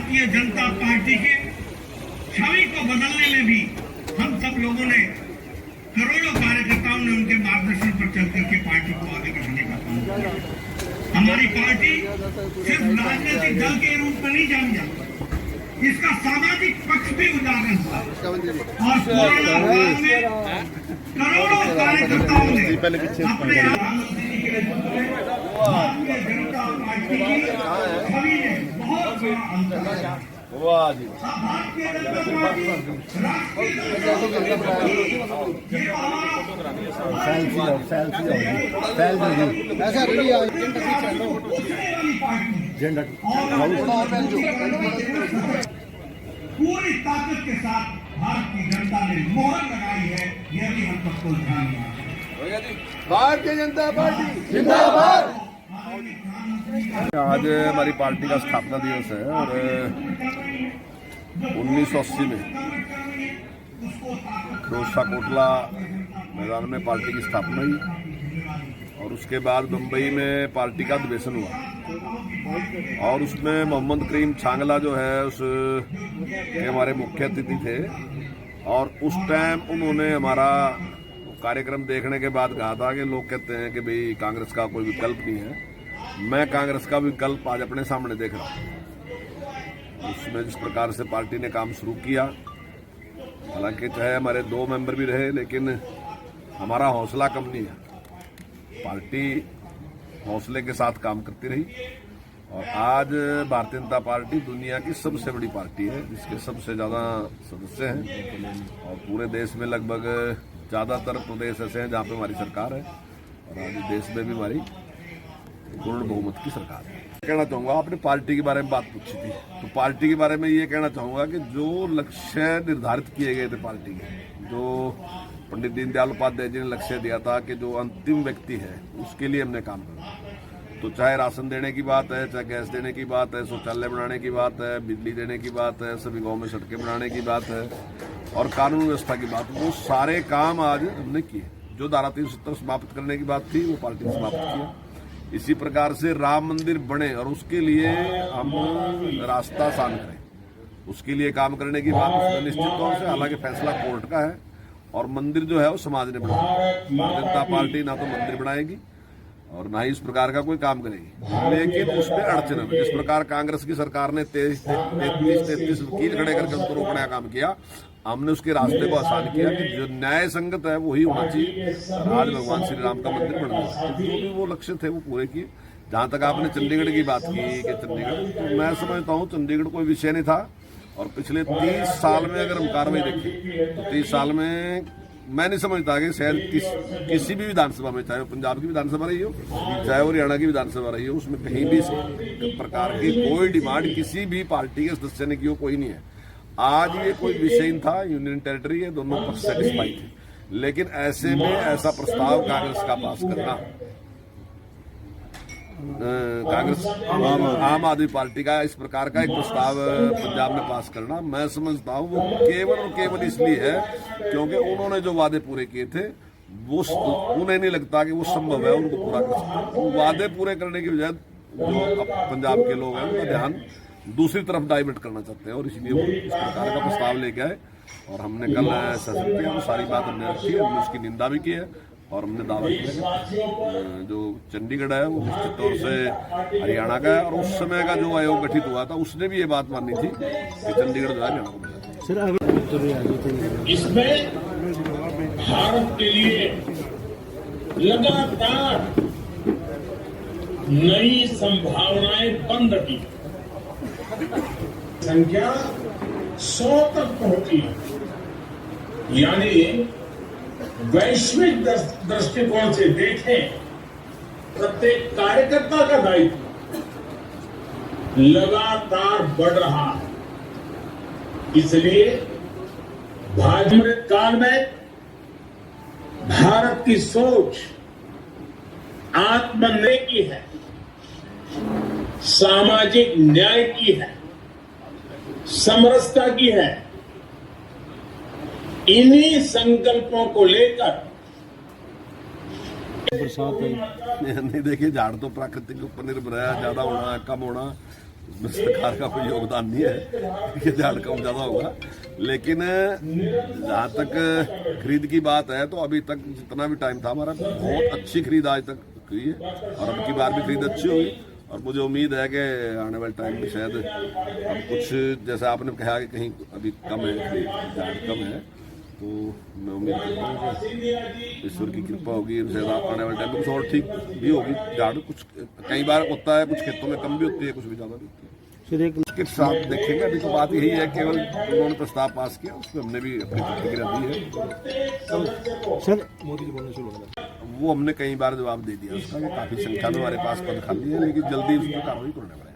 Bharatiya Janata party के छवि को बदलने में भी हम सब लोगों ने, करोड़ों कार्यकर्ताओं ने उनके मार्गदर्शन पर चल करके पार्टी को आगे बढ़ाने का काम किया। हमारी पार्टी सिर्फ राजनीतिक दल के रूप में नहीं जानी जाती, इसका सामाजिक पक्ष भी उजागर हुआ। और कोरोना काल में करोड़ों कार्यकर्ताओं ने अपने भारतीय जनता पार्टी की छवि में बहुत बड़ा अंतर किया। भारतीय जनता पार्टी राष्ट्रीय पूरी ताकत के साथ भारतीय जनता ने मोहर लगाई है, यह भी हम सबको ध्यान में। भारतीय जनता पार्टी जिंदाबाद। आज हमारी पार्टी का स्थापना दिवस है और 1980 में फिरोजशाह कोटला मैदान में पार्टी की स्थापना हुई और उसके बाद मुंबई में पार्टी का अधिवेशन हुआ और उसमें मोहम्मद करीम छांगला जो है उस के हमारे मुख्य अतिथि थे और उस टाइम उन्होंने हमारा कार्यक्रम देखने के बाद कहा था कि लोग कहते हैं कि भाई कांग्रेस का कोई विकल्प नहीं है। मैं कांग्रेस का विकल्प आज अपने सामने देख रहा हूँ। उसमें जिस प्रकार से पार्टी ने काम शुरू किया, हालांकि चाहे हमारे 2 मेंबर भी रहे लेकिन हमारा हौसला कम नहीं है। पार्टी हौसले के साथ काम करती रही और आज भारतीय जनता पार्टी दुनिया की सबसे बड़ी पार्टी है जिसके सबसे ज़्यादा सदस्य हैं और पूरे देश में लगभग ज़्यादातर प्रदेश ऐसे हैं जहाँ पे हमारी सरकार है और आज देश में भी हमारी पूर्ण बहुमत की सरकार है। कहना चाहूँगा, आपने पार्टी के बारे में बात पूछी थी तो पार्टी के बारे में ये कहना चाहूँगा कि जो लक्ष्य निर्धारित किए गए थे पार्टी के, जो पंडित दीनदयाल उपाध्याय जी ने लक्ष्य दिया था कि जो अंतिम व्यक्ति है उसके लिए हमने काम करना। तो चाहे राशन देने की बात है, चाहे गैस देने की बात है, शौचालय बनाने की बात है, बिजली देने की बात है, सभी गाँव में सड़कें बनाने की बात है और कानून व्यवस्था की बात, वो सारे काम आज हमने किए। जो धारा 370 समाप्त करने की बात थी वो पार्टी ने समाप्त किया। इसी प्रकार से राम मंदिर बने और उसके लिए हम रास्ता आसान करें, उसके लिए काम करने की बात उसमें निश्चित तौर से, हालांकि फैसला कोर्ट का है और मंदिर जो है वो समाज ने बनाया। जनता पार्टी ना तो मंदिर बनाएगी और ना ही इस प्रकार का कोई काम करेगी, लेकिन उसमें अड़चन है। जिस प्रकार कांग्रेस की सरकार ने 33 वकील खड़े करके उसको रोकने का काम किया, हमने उसके रास्ते को आसान किया कि जो न्याय संगत है वही होना चाहिए। आज भगवान श्री राम का मंदिर बन गया, जो भी वो लक्ष्य थे वो पूरे किए। जहां तक आपने चंडीगढ़ की बात की कि चंडीगढ़, तो मैं समझता हूँ चंडीगढ़ कोई विषय नहीं था और पिछले 30 साल में अगर हम कार्रवाई देखें तो 30 साल में मैं नहीं समझता कि शायद किसी भी विधानसभा में, चाहे वो पंजाब की विधानसभा रही हो चाहे वो हरियाणा की विधानसभा रही हो, उसमें कहीं भी प्रकार की कोई डिमांड किसी भी पार्टी के सदस्य ने की हो, कोई नहीं है। आज ये कोई विषय था, यूनियन टेरिटरी है, दोनों पक्ष सेटिस्फाइड थे, लेकिन ऐसे में ऐसा प्रस्ताव कांग्रेस का पास करना, कांग्रेस आम आदमी पार्टी का इस प्रकार का एक प्रस्ताव पंजाब में पास करना, मैं समझता हूँ वो केवल और केवल इसलिए है क्योंकि उन्होंने जो वादे पूरे किए थे वो उन्हें नहीं लगता कि वो संभव है उनको पूरा कर सकते। तो वादे पूरे करने की बजाय जो पंजाब के लोग हैं उनका ध्यान दूसरी तरफ डाइवर्ट करना चाहते हैं और इसलिए वो इस प्रकार का प्रस्ताव लेके आए और हमने कल सेशन किया, वो सारी बात हमने रखी है, हमने उसकी निंदा भी की है और हमने दावा किया जो चंडीगढ़ है वो निश्चित तौर से हरियाणा का है और उस समय का जो आयोग गठित हुआ था उसने भी ये बात मानी थी कि चंडीगढ़ जो है हरियाणा को मिला। इसमें भारत के लिए लगातार नई संभावनाएं बंद की संख्या 100 तक पहुंची, यानी वैश्विक दृष्टिकोण से देखें प्रत्येक कार्यकर्ता का दायित्व लगातार बढ़ रहा है। इसलिए भाजपा काल में भारत की सोच आत्मनिर्भर की है, सामाजिक न्याय की है, समरसता की है। इन्हीं संकल्पों को लेकर बरसात नहीं, देखिए झाड़ तो प्राकृतिक के ऊपर निर्भर है, ज्यादा होना कम होना इसमें सरकार का कोई योगदान नहीं है कि झाड़ कम ज़्यादा होगा। लेकिन जहाँ तक खरीद की बात है तो अभी तक जितना भी टाइम था हमारा बहुत अच्छी खरीद आज तक हुई है और अब की बार भी खरीद अच्छी होगी। और मुझे उम्मीद है कि आने वाले टाइम में शायद अब कुछ जैसा आपने कहा कि कहीं अभी कम है, झाड़ कम है, तो मैं उम्मीद करता हूँ कि ईश्वर की कृपा होगी, शायद आने वाले टाइम में कुछ और ठीक भी होगी। झाड़ कुछ कई बार होता है, कुछ खेतों में कम भी होती है, कुछ भी ज़्यादा भी होती है। इसके साथ देखेंगे। अभी तो बात यही है, केवल उन्होंने प्रस्ताव पास किया, उसमें हमने भी अपनी प्रतिक्रिया दी है। सर मोदी जी बोलना शुरू हो गया, वो हमने कई बार जवाब दे दिया उसका कि काफ़ी संख्या में हमारे पास पद खाली है, लेकिन जल्दी उसकी कार्रवाई करने वाले हैं।